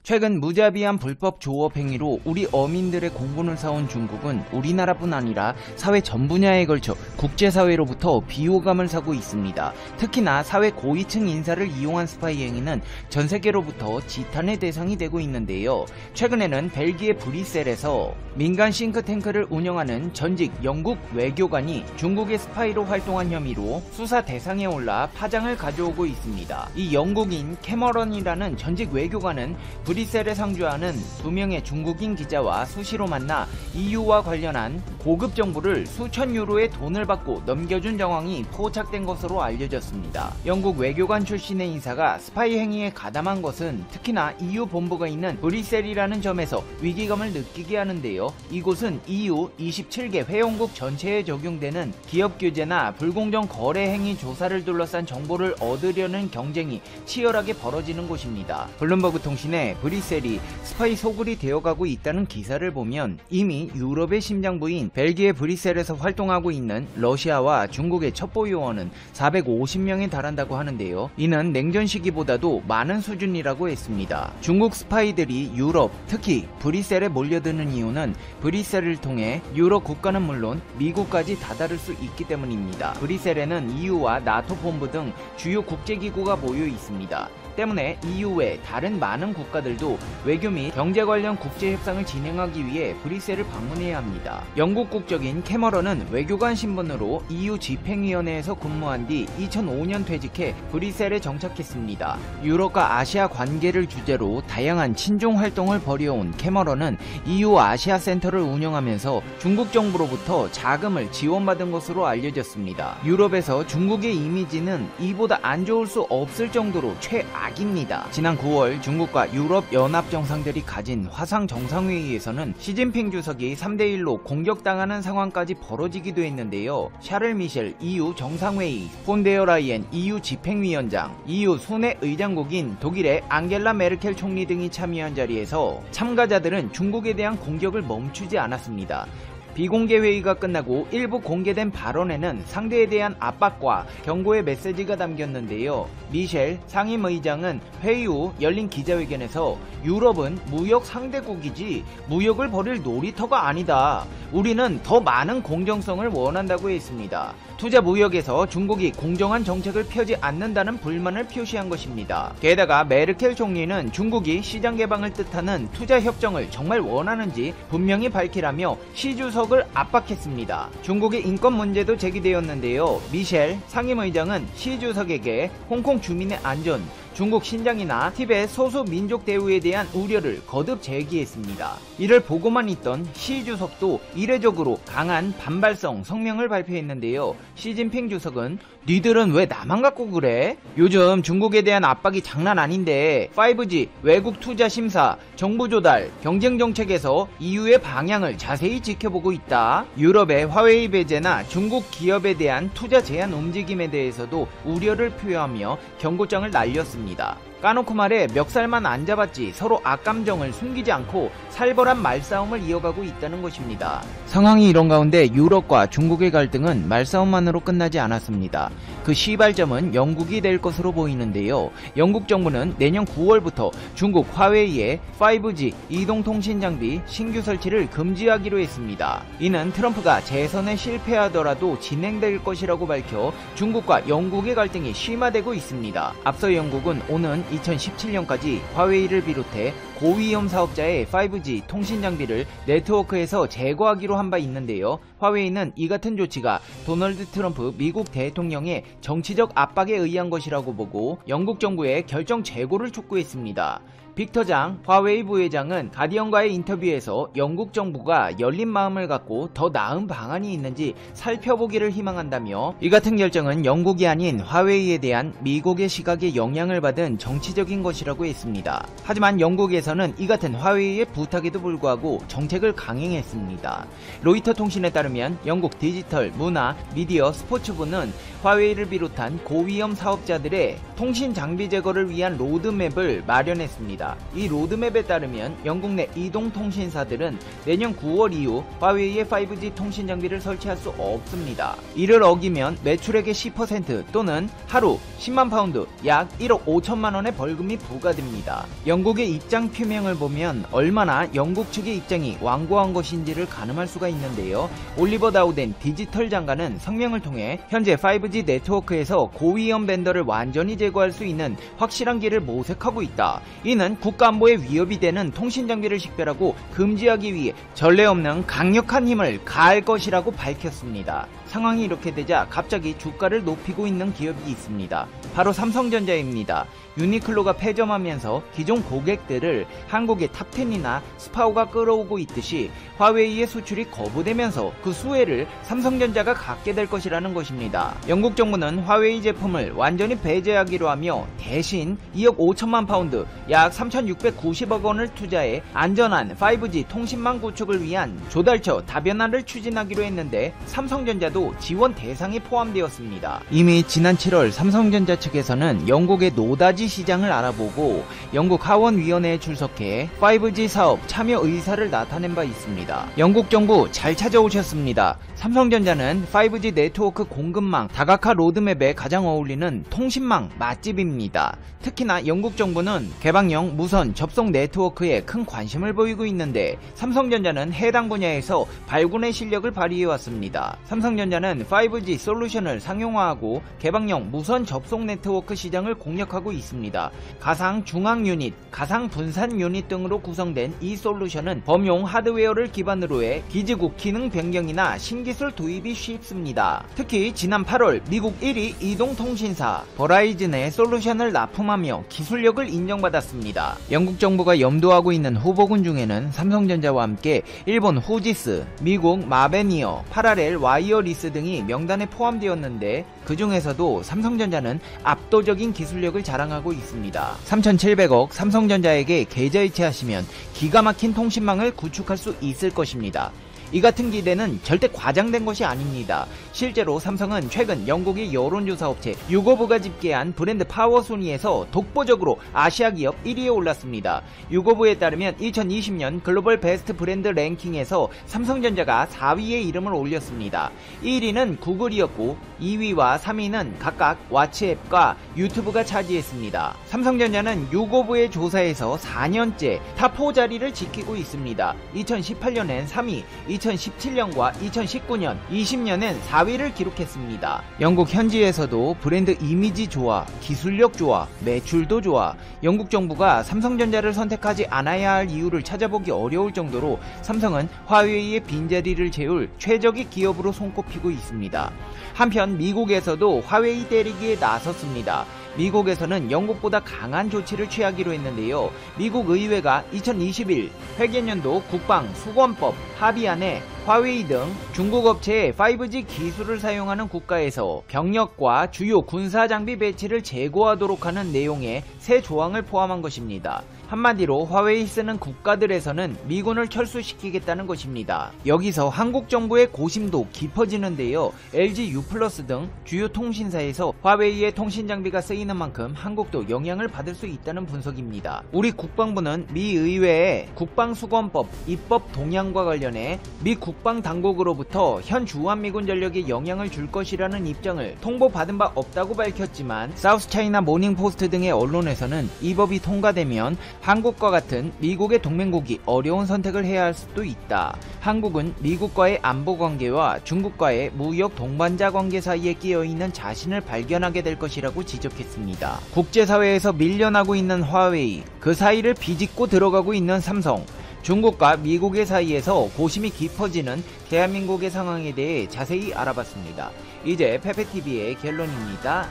최근 무자비한 불법 조업 행위로 우리 어민들의 공분을 사온 중국은 우리나라뿐 아니라 사회 전 분야에 걸쳐 국제사회로부터 비호감을 사고 있습니다. 특히나 사회 고위층 인사를 이용한 스파이 행위는 전 세계로부터 지탄의 대상이 되고 있는데요. 최근에는 벨기에 브뤼셀에서 민간 싱크탱크를 운영하는 전직 영국 외교관이 중국의 스파이로 활동한 혐의로 수사 대상에 올라 파장을 가져오고 있습니다. 이 영국인 캐머런이라는 전직 외교관은 브뤼셀에 상주하는 2명의 중국인 기자와 수시로 만나 EU와 관련한 고급 정보를 수천 유로의 돈을 받고 넘겨준 정황이 포착된 것으로 알려졌습니다. 영국 외교관 출신의 인사가 스파이 행위에 가담한 것은 특히나 EU 본부가 있는 브뤼셀이라는 점에서 위기감을 느끼게 하는데요. 이곳은 EU 27개 회원국 전체에 적용되는 기업 규제나 불공정 거래 행위 조사를 둘러싼 정보를 얻으려는 경쟁이 치열하게 벌어지는 곳입니다. 블룸버그 통신에 브뤼셀이 스파이 소굴이 되어가고 있다는 기사를 보면 이미 유럽의 심장부인 벨기에 브뤼셀에서 활동하고 있는 러시아와 중국의 첩보 요원은 450명에 달한다고 하는데요. 이는 냉전 시기보다도 많은 수준이라고 했습니다. 중국 스파이들이 유럽, 특히 브뤼셀에 몰려드는 이유는 브뤼셀을 통해 유럽 국가는 물론 미국까지 다다를 수 있기 때문입니다. 브뤼셀에는 EU와 나토 본부 등 주요 국제기구가 모여 있습니다. 때문에 EU 외 다른 많은 국가들도 외교 및 경제 관련 국제협상을 진행하기 위해 브뤼셀을 방문해야 합니다. 영국 국적인 캐머런은 외교관 신분으로 EU 집행위원회에서 근무한 뒤 2005년 퇴직해 브뤼셀에 정착했습니다. 유럽과 아시아 관계를 주제로 다양한 친중 활동을 벌여온 캐머런은 EU 아시아 센터를 운영하면서 중국 정부로부터 자금을 지원받은 것으로 알려졌습니다. 유럽에서 중국의 이미지는 이보다 안 좋을 수 없을 정도로 최악입니다. 지난 9월 중국과 유럽 연합 정상들이 가진 화상 정상회의에서는 시진핑 주석이 3대1로 공격당하는 상황까지 벌어지기도 했는데요. 샤를 미셸 EU 정상회의, 폰데어 라이엔 EU 집행위원장, EU 순회 의장국인 독일의 앙겔라 메르켈 총리 등이 참여한 자리에서 참가자들은 중국에 대한 공격을 멈추지 않았습니다. 비공개 회의가 끝나고 일부 공개된 발언에는 상대에 대한 압박과 경고의 메시지가 담겼는데요. 미셸 상임의장은 회의 후 열린 기자회견에서 유럽은 무역 상대국이지 무역을 벌일 놀이터가 아니다. 우리는 더 많은 공정성을 원한다고 했습니다. 투자 무역에서 중국이 공정한 정책을 펴지 않는다는 불만을 표시한 것입니다. 게다가 메르켈 총리는 중국이 시장 개방을 뜻하는 투자 협정을 정말 원하는지 분명히 밝히라며 시 주석을 압박했습니다. 중국의 인권 문제도 제기되었는데요. 미셸 상임의장은 시 주석에게 홍콩 주민의 안전, 중국 신장이나 티베트 소수 민족 대우에 대한 우려를 거듭 제기했습니다. 이를 보고만 있던 시 주석도 이례적으로 강한 반발성 성명을 발표했는데요. 시진핑 주석은 니들은 왜 나만 갖고 그래? 요즘 중국에 대한 압박이 장난 아닌데 5G, 외국 투자 심사, 정부 조달, 경쟁 정책에서 EU의 방향을 자세히 지켜보고 있다. 유럽의 화웨이 배제나 중국 기업에 대한 투자 제한 움직임에 대해서도 우려를 표하며 경고장을 날렸습니다. 까놓고 말해 멱살만 안 잡았지 서로 악감정을 숨기지 않고 살벌한 말싸움을 이어가고 있다는 것입니다. 상황이 이런 가운데 유럽과 중국의 갈등은 말싸움만으로 끝나지 않았습니다. 그 시발점은 영국이 될 것으로 보이는데요. 영국 정부는 내년 9월부터 중국 화웨이의 5G 이동통신 장비 신규 설치를 금지하기로 했습니다. 이는 트럼프가 재선에 실패하더라도 진행될 것이라고 밝혀 중국과 영국의 갈등이 심화되고 있습니다. 앞서 영국은 오는 2017년까지 화웨이를 비롯해 고위험 사업자의 5G 통신 장비를 네트워크에서 제거하기로 한 바 있는데요. 화웨이는 이 같은 조치가 도널드 트럼프 미국 대통령의 정치적 압박에 의한 것이라고 보고 영국 정부의 결정 재고를 촉구했습니다. 빅터 장 화웨이 부회장은 가디언과의 인터뷰에서 영국 정부가 열린 마음을 갖고 더 나은 방안이 있는지 살펴보기를 희망한다며 이 같은 결정은 영국이 아닌 화웨이에 대한 미국의 시각에 영향을 받은 정치적인 것이라고 했습니다. 하지만 영국에서는 이 같은 화웨이의 부탁에도 불구하고 정책을 강행했습니다. 로이터 통신에 따르면 영국 디지털, 문화, 미디어, 스포츠부는 화웨이를 비롯한 고위험 사업자들의 통신 장비 제거를 위한 로드맵을 마련했습니다. 이 로드맵에 따르면 영국 내 이동통신사들은 내년 9월 이후 화웨이의 5G 통신 장비를 설치할 수 없습니다. 이를 어기면 매출액의 10% 또는 하루 10만 파운드 약 1억 5천만 원의 벌금이 부과됩니다. 영국의 입장 표명을 보면 얼마나 영국 측의 입장이 완고한 것인지를 가늠할 수가 있는데요. 올리버 다우덴 디지털 장관은 성명을 통해 현재 5G 네트워크에서 고위험 밴더를 완전히 제거할 수 있는 확실한 길을 모색하고 있다. 이는 국가안보에 위협이 되는 통신장비를 식별하고 금지하기 위해 전례 없는 강력한 힘을 가할 것이라고 밝혔습니다. 상황이 이렇게 되자 갑자기 주가를 높이고 있는 기업이 있습니다. 바로 삼성전자입니다. 유니클로가 폐점하면서 기존 고객들을 한국의 탑10이나 스파오가 끌어오고 있듯이 화웨이의 수출이 거부되면서 그 수혜를 삼성전자가 갖게 될 것이라는 것입니다. 영국 정부는 화웨이 제품을 완전히 배제하기로 하며 대신 2억 5천만 파운드 약 3,690억 원을 투자해 안전한 5G 통신망 구축을 위한 조달처 다변화를 추진하기로 했는데 삼성전자도 지원 대상에 포함되었습니다. 이미 지난 7월 삼성전자 측에서는 영국의 노다지 시장을 알아보고 영국 하원위원회에 출석해 5G 사업 참여 의사를 나타낸 바 있습니다. 영국 정부 잘 찾아오셨습니다. 삼성전자는 5G 네트워크 공급망 다각화 로드맵에 가장 어울리는 통신망 맛집입니다. 특히나 영국 정부는 개방형 무선 접속 네트워크에 큰 관심을 보이고 있는데 삼성전자는 해당 분야에서 발군의 실력을 발휘해왔습니다. 삼성전자는 5G 솔루션을 상용화하고 개방형 무선 접속 네트워크 시장을 공략하고 있습니다. 가상 중앙 유닛, 가상 분산 유닛 등으로 구성된 이 솔루션은 범용 하드웨어를 기반으로 해 기지국 기능 변경이나 신기술 도입이 쉽습니다. 특히 지난 8월 미국 1위 이동통신사 버라이즌의 솔루션을 납품하며 기술력을 인정받았습니다. 영국 정부가 염두하고 있는 후보군 중에는 삼성전자와 함께 일본 후지스, 미국 마베니어, 파라렐 와이어리스 등이 명단에 포함되었는데 그 중에서도 삼성전자는 압도적인 기술력을 자랑하고 있습니다. 3,700억 삼성전자에게 계좌이체하시면 기가 막힌 통신망을 구축할 수 있을 것입니다. 이 같은 기대는 절대 과장된 것이 아닙니다. 실제로 삼성은 최근 영국의 여론조사 업체 유거브가 집계한 브랜드 파워 순위에서 독보적으로 아시아 기업 1위에 올랐습니다. 유거브에 따르면 2020년 글로벌 베스트 브랜드 랭킹에서 삼성전자가 4위에 이름을 올렸습니다. 1위는 구글이었고 2위와 3위는 각각 왓츠앱과 유튜브가 차지했습니다. 삼성전자는 유거브의 조사에서 4년째 탑4 자리를 지키고 있습니다. 2018년엔 3위, 2017년과 2019년, 20년엔 4위를 기록했습니다. 영국 현지에서도 브랜드 이미지 좋아, 기술력 좋아, 매출도 좋아, 영국 정부가 삼성전자를 선택하지 않아야 할 이유를 찾아보기 어려울 정도로 삼성은 화웨이의 빈자리를 채울 최적의 기업으로 손꼽히고 있습니다. 한편 미국에서도 화웨이 때리기에 나섰습니다. 미국에서는 영국보다 강한 조치를 취하기로 했는데요. 미국 의회가 2021 회계연도 국방수권법 합의안에 화웨이 등 중국 업체의 5G 기술을 사용하는 국가에서 병력과 주요 군사장비 배치를 제고하도록 하는 내용의 새 조항을 포함한 것입니다. 한마디로 화웨이 쓰는 국가들에서는 미군을 철수시키겠다는 것입니다. 여기서 한국 정부의 고심도 깊어지는데요. LG U+ 등 주요 통신사에서 화웨이의 통신장비가 쓰이는 만큼 한국도 영향을 받을 수 있다는 분석입니다. 우리 국방부는 미 의회의 국방수권법 입법 동향과 관련해 미 국방당국으로부터 현 주한미군 전력에 영향을 줄 것이라는 입장을 통보받은 바 없다고 밝혔지만 사우스차이나 모닝포스트 등의 언론에서는 이 법이 통과되면 한국과 같은 미국의 동맹국이 어려운 선택을 해야 할 수도 있다. 한국은 미국과의 안보관계와 중국과의 무역 동반자 관계 사이에 끼어있는 자신을 발견하게 될 것이라고 지적했습니다. 국제사회에서 밀려나고 있는 화웨이, 그 사이를 비집고 들어가고 있는 삼성, 중국과 미국의 사이에서 고심이 깊어지는 대한민국의 상황에 대해 자세히 알아봤습니다. 이제 페페TV의 결론입니다.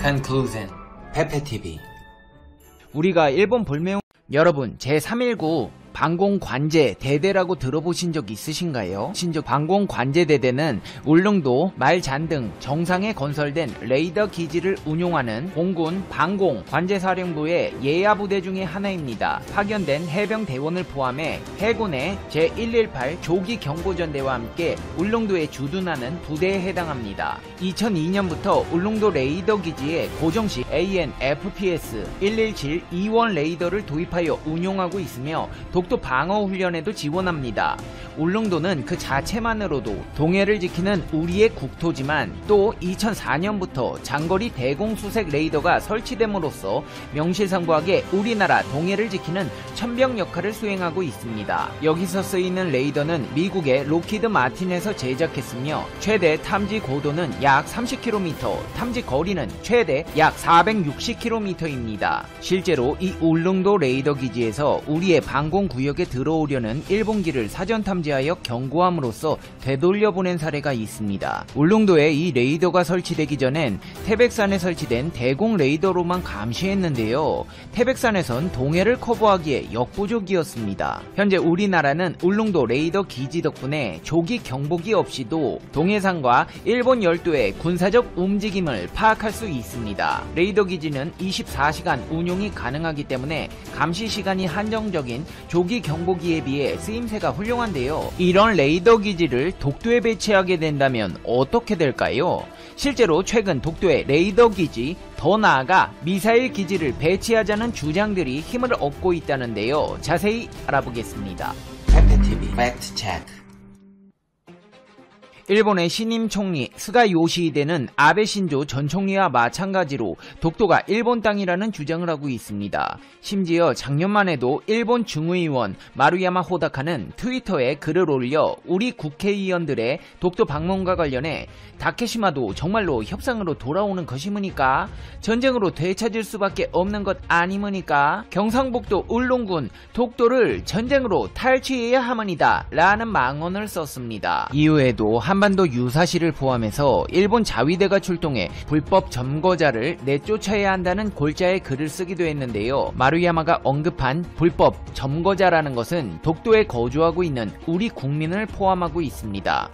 Conclusion. 페페TV. 우리가 일본 불매운 여러분 제319 방공관제 대대라고 들어보신 적 있으신가요? 방공관제 대대는 울릉도, 말잔 등 정상에 건설된 레이더 기지를 운용하는 공군 방공관제사령부의 예하부대 중의 하나입니다. 파견된 해병대원을 포함해 해군의 제118 조기경보전대와 함께 울릉도에 주둔하는 부대에 해당합니다. 2002년부터 울릉도 레이더 기지에 고정식 AN-FPS 117 E1 레이더를 도입하여 운용하고 있으며 독도 방어 훈련에도 지원합니다. 울릉도는 그 자체만으로도 동해를 지키는 우리의 국토지만 또 2004년부터 장거리 대공수색 레이더가 설치됨으로써 명실상부하게 우리나라 동해를 지키는 천병 역할을 수행하고 있습니다. 여기서 쓰이는 레이더는 미국의 록히드 마틴에서 제작했으며 최대 탐지 고도는 약 30km, 탐지 거리는 최대 약 460km입니다. 실제로 이 울릉도 레이더 기지에서 우리의 방공구역에 들어오려는 일본기를 사전 탐지하여 경고함으로써 되돌려보낸 사례가 있습니다. 울릉도에 이 레이더가 설치되기 전엔 태백산에 설치된 대공 레이더로만 감시했는데요. 태백산에선 동해를 커버하기에 역부족이었습니다. 현재 우리나라는 울릉도 레이더 기지 덕분에 조기 경보기 없이도 동해상과 일본 열도의 군사적 움직임을 파악할 수 있습니다. 레이더 기지는 24시간 운용이 가능하기 때문에 감시 시간이 한정적인 조기 경보기에 비해 쓰임새가 훌륭한데요. 이런 레이더 기지를 독도에 배치하게 된다면 어떻게 될까요? 실제로 최근 독도의 레이더 기지, 더 나아가 미사일 기지를 배치하자는 주장들이 힘을 얻고 있다는데요. 자세히 알아보겠습니다. 팩트TV 팩트체크. 일본의 신임 총리 스가 요시히데는 아베 신조 전 총리와 마찬가지로 독도가 일본 땅이라는 주장을 하고 있습니다. 심지어 작년만 해도 일본 중의원 마루야마 호다카는 트위터에 글을 올려 우리 국회의원들의 독도 방문과 관련해 다케시마도 정말로 협상으로 돌아오는 것이므니까 전쟁으로 되찾을 수밖에 없는 것 아니므니까 경상북도 울릉군 독도를 전쟁으로 탈취해야 하머니다 라는 망언을 썼습니다. 이후에도 한반도 유사시를 포함해서 일본 자위대가 출동해 불법 점거자를 내쫓아야 한다는 골자의 글을 쓰기도 했는데요. 마루야마가 언급한 불법 점거자라는 것은 독도에 거주하고 있는 우리 국민을 포함하고 있습니다.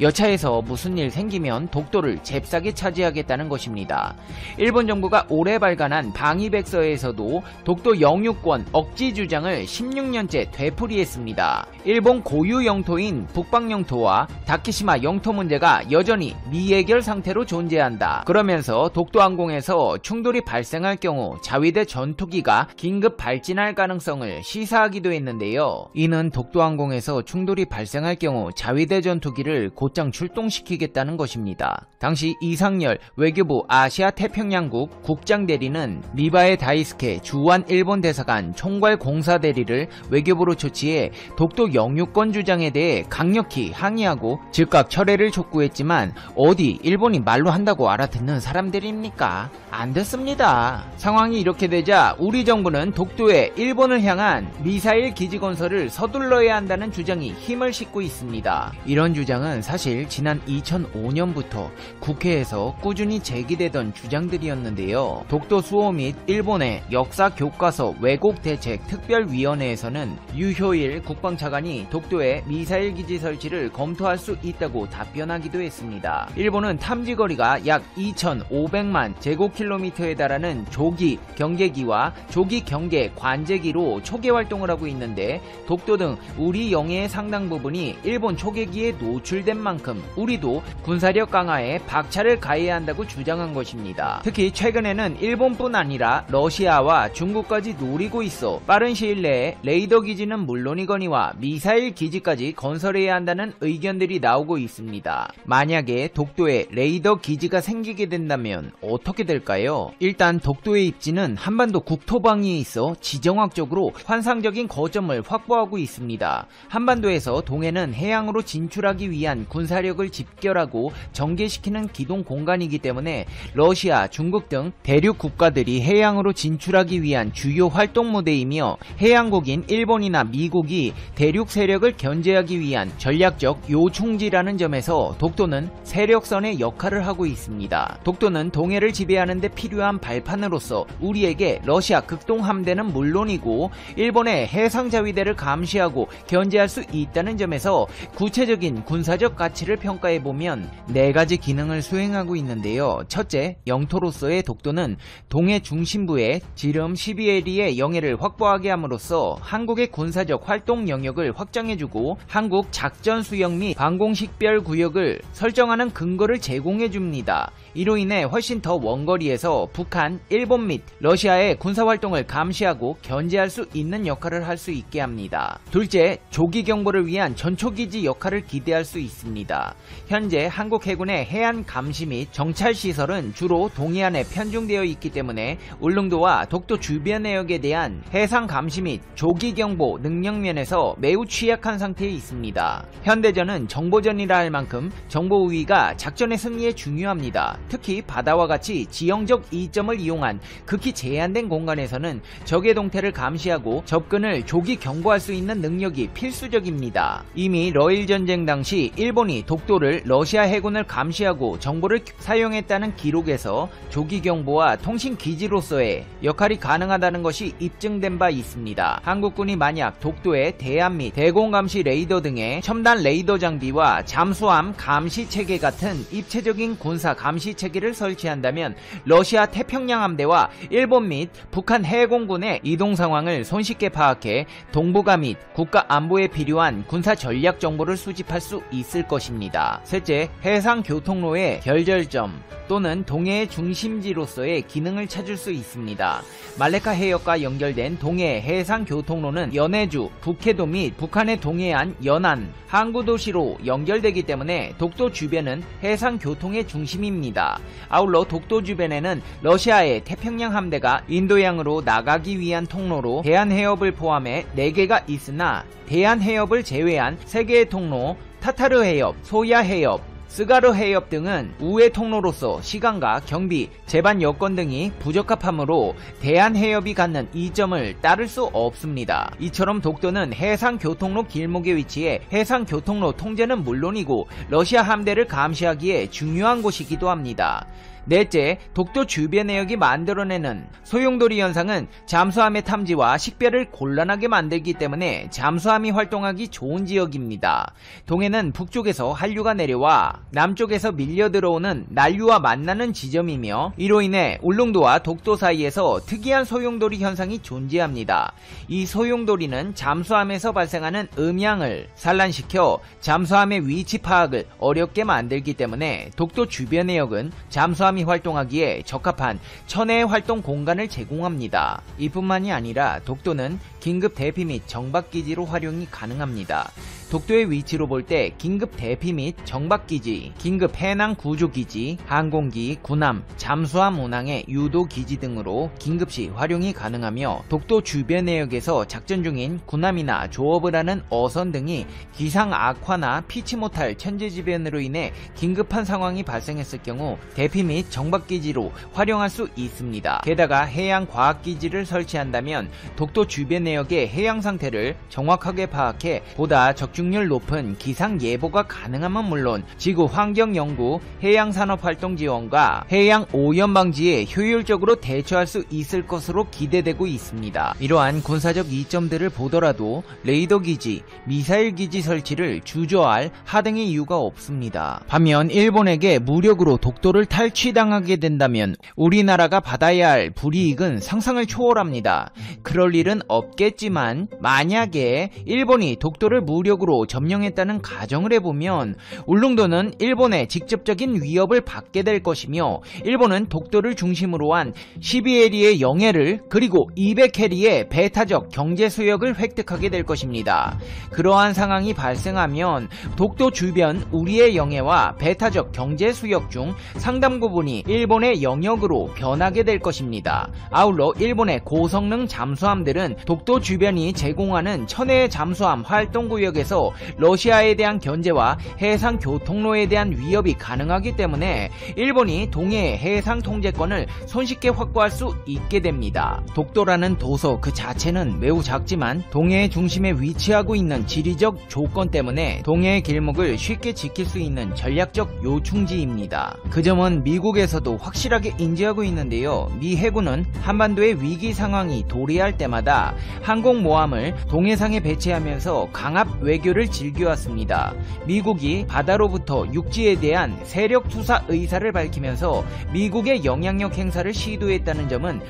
여차해서 무슨 일 생기면 독도를 잽싸게 차지하겠다는 것입니다. 일본 정부가 올해 발간한 방위백서에서도 독도 영유권 억지 주장을 16년째 되풀이했습니다. 일본 고유 영토인 북방 영토와 다케시마 영토 문제가 여전히 미해결 상태로 존재한다. 그러면서 독도 항공에서 충돌이 발생할 경우 자위대 전투기가 긴급 발진할 가능성을 시사하기도 했는데요. 이는 독도 항공에서 충돌이 발생할 경우 자위대 전투기를 곧장 출동시키겠다는 것입니다. 당시 이상열 외교부 아시아 태평양국 국장대리는 미바에 다이스케 주한 일본 대사관 총괄 공사대리를 외교부로 조치해 독도 영유권 주장에 대해 강력히 항의하고 즉각 철회를 촉구했지만 어디 일본이 말로 한다고 알아듣는 사람들입니까? 안 됐습니다. 상황이 이렇게 되자 우리 정부는 독도에 일본을 향한 미사일 기지 건설을 서둘러야 한다는 주장이 힘을 싣고 있습니다. 이런 주장은 사실 지난 2005년부터 국회에서 꾸준히 제기되던 주장들이었는데요. 독도 수호 및 일본의 역사 교과서 왜곡 대책 특별위원회에서는 유효일 국방차관이 독도에 미사일 기지 설치를 검토할 수 있다고 답변하기도 했습니다. 일본은 탐지거리가 약 2,500만 제곱킬로미터에 달하는 조기 경계기와 조기 경계 관제기로 초계 활동을 하고 있는데 독도 등 우리 영해의 상당 부분이 일본 초계기에 노출된 만큼 우리도 군사력 강화에 박차를 가해야 한다고 주장한 것입니다. 특히 최근에는 일본뿐 아니라 러시아와 중국까지 노리고 있어 빠른 시일 내에 레이더 기지는 물론이거니와 미사일 기지까지 건설해야 한다는 의견들이 나오고 있습니다. 만약에 독도에 레이더 기지가 생기게 된다면 어떻게 될까요? 일단 독도의 입지는 한반도 국토방위에 있어 지정학적으로 환상적인 거점을 확보하고 있습니다. 한반도에서 동해는 해양으로 진출하기 위한 군사력을 집결하고 전개시키는 기동 공간이기 때문에 러시아, 중국 등 대륙 국가들이 해양으로 진출하기 위한 주요 활동 무대이며 해양국인 일본이나 미국이 대륙 세력을 견제하기 위한 전략적 요충지라는 점에서 독도는 세력선의 역할을 하고 있습니다. 독도는 동해를 지배하는 데 필요한 발판으로서 우리에게 러시아 극동함대는 물론이고 일본의 해상자위대를 감시하고 견제할 수 있다는 점에서 구체적인 군사적 가치를 평가해보면 4가지 기능을 수행하고 있는데요. 첫째, 영토로서의 독도는 동해 중심부에 지름 12에리의 영해를 확보하게 함으로써 한국의 군사적 활동 영역을 확장해주고 한국 작전 수역 및 방공식별 미사일 구역을 설정하는 근거를 제공해 줍니다. 이로 인해 훨씬 더 원거리에서 북한, 일본 및 러시아의 군사활동을 감시하고 견제할 수 있는 역할을 할 수 있게 합니다. 둘째, 조기 경보를 위한 전초기지 역할을 기대할 수 있습니다. 현재 한국 해군의 해안 감시 및 정찰 시설은 주로 동해안에 편중되어 있기 때문에 울릉도와 독도 주변 해역에 대한 해상 감시 및 조기 경보 능력 면에서 매우 취약한 상태에 있습니다. 현대전은 정보전이라 할 만큼 정보 우위가 작전의 승리에 중요합니다. 특히 바다와 같이 지형적 이점을 이용한 극히 제한된 공간에서는 적의 동태를 감시하고 접근을 조기 경보할 수 있는 능력이 필수적입니다. 이미 러일 전쟁 당시 일본이 독도를 러시아 해군을 감시하고 정보를 사용했다는 기록에서 조기 경보와 통신 기지로서의 역할이 가능하다는 것이 입증된 바 있습니다. 한국군이 만약 독도에 대함 및 대공 감시 레이더 등의 첨단 레이더 장비와 잠수함 감시 체계 같은 입체적인 군사 감시 체계를 설치한다면 러시아 태평양 함대와 일본 및 북한 해공군의 이동 상황을 손쉽게 파악해 동북아 및 국가 안보에 필요한 군사 전략 정보를 수집할 수 있을 것입니다. 셋째, 해상 교통로의 결절점 또는 동해의 중심지로서의 기능을 찾을 수 있습니다. 말레카 해역과 연결된 동해 해상 교통로는 연해주, 북해도 및 북한의 동해안, 연안, 항구 도시로 연결되기 때문에 독도 주변은 해상 교통의 중심입니다. 아울러 독도 주변에는 러시아의 태평양 함대가 인도양으로 나가기 위한 통로로 대한해협을 포함해 4개가 있으나 대한해협을 제외한 3개의 통로, 타타르 해협, 소야 해협, 스가르 해협 등은 우회 통로로서 시간과 경비, 제반 여건 등이 부적합하므로 대한해협이 갖는 이점을 따를 수 없습니다. 이처럼 독도는 해상교통로 길목에 위치해 해상교통로 통제는 물론이고 러시아 함대를 감시하기에 중요한 곳이기도 합니다. 넷째, 독도 주변 해역이 만들어내는 소용돌이 현상은 잠수함의 탐지와 식별을 곤란하게 만들기 때문에 잠수함이 활동하기 좋은 지역입니다. 동해는 북쪽에서 한류가 내려와 남쪽에서 밀려 들어오는 난류와 만나는 지점이며 이로 인해 울릉도와 독도 사이에서 특이한 소용돌이 현상이 존재합니다. 이 소용돌이는 잠수함에서 발생하는 음향을 산란시켜 잠수함의 위치 파악을 어렵게 만들기 때문에 독도 주변 해역은 잠수함 활동하기에 적합한 천혜의 활동 공간을 제공합니다. 이뿐만이 아니라 독도는 긴급 대피 및 정박기지로 활용이 가능합니다. 독도의 위치로 볼 때 긴급 대피 및 정박기지, 긴급 해낭 구조기지, 항공기, 군함, 잠수함 운항의 유도기지 등으로 긴급시 활용이 가능하며 독도 주변 해역에서 작전 중인 군함이나 조업을 하는 어선 등이 기상 악화나 피치 못할 천재지변으로 인해 긴급한 상황이 발생했을 경우 대피 및 정박기지로 활용할 수 있습니다. 게다가 해양과학기지를 설치한다면 독도 주변 해역의 해양 상태를 정확하게 파악해 보다 적중률 높은 기상 예보가 가능하면 물론 지구 환경 연구, 해양 산업 활동 지원과 해양 오염 방지에 효율적으로 대처할 수 있을 것으로 기대되고 있습니다. 이러한 군사적 이점들을 보더라도 레이더 기지, 미사일 기지 설치를 주저할 하등의 이유가 없습니다. 반면 일본에게 무력으로 독도를 탈취당하게 된다면 우리나라가 받아야 할 불이익은 상상을 초월합니다. 그럴 일은 없겠지만 만약에 일본이 독도를 무력으로 점령했다는 가정을 해보면 울릉도는 일본의 직접적인 위협을 받게 될 것이며 일본은 독도를 중심으로 한 12해리의 영해를 그리고 200해리의 배타적 경제 수역을 획득하게 될 것입니다. 그러한 상황이 발생하면 독도 주변 우리의 영해와 배타적 경제 수역 중 상당 부분이 일본의 영역으로 변하게 될 것입니다. 아울러 일본의 고성능 잠수함들은 독도 주변이 제공하는 천혜의 잠수함 활동구역에서 러시아에 대한 견제와 해상 교통로에 대한 위협이 가능하기 때문에 일본이 동해 해상 통제권을 손쉽게 확보할 수 있게 됩니다. 독도라는 도서 그 자체는 매우 작지만 동해의 중심에 위치하고 있는 지리적 조건 때문에 동해의 길목을 쉽게 지킬 수 있는 전략적 요충지입니다. 그 점은 미국에서도 확실하게 인지하고 있는데요. 미 해군은 한반도의 위기 상황이 도래할 때마다 항공모함을 동해상에 배치하면서 강압 외교를 즐겨왔습니다. 미국이 바다로부터 육지에 대한 세력 투사 의사를 밝히면서 미국의 영향력 행사를 시도했다는 점은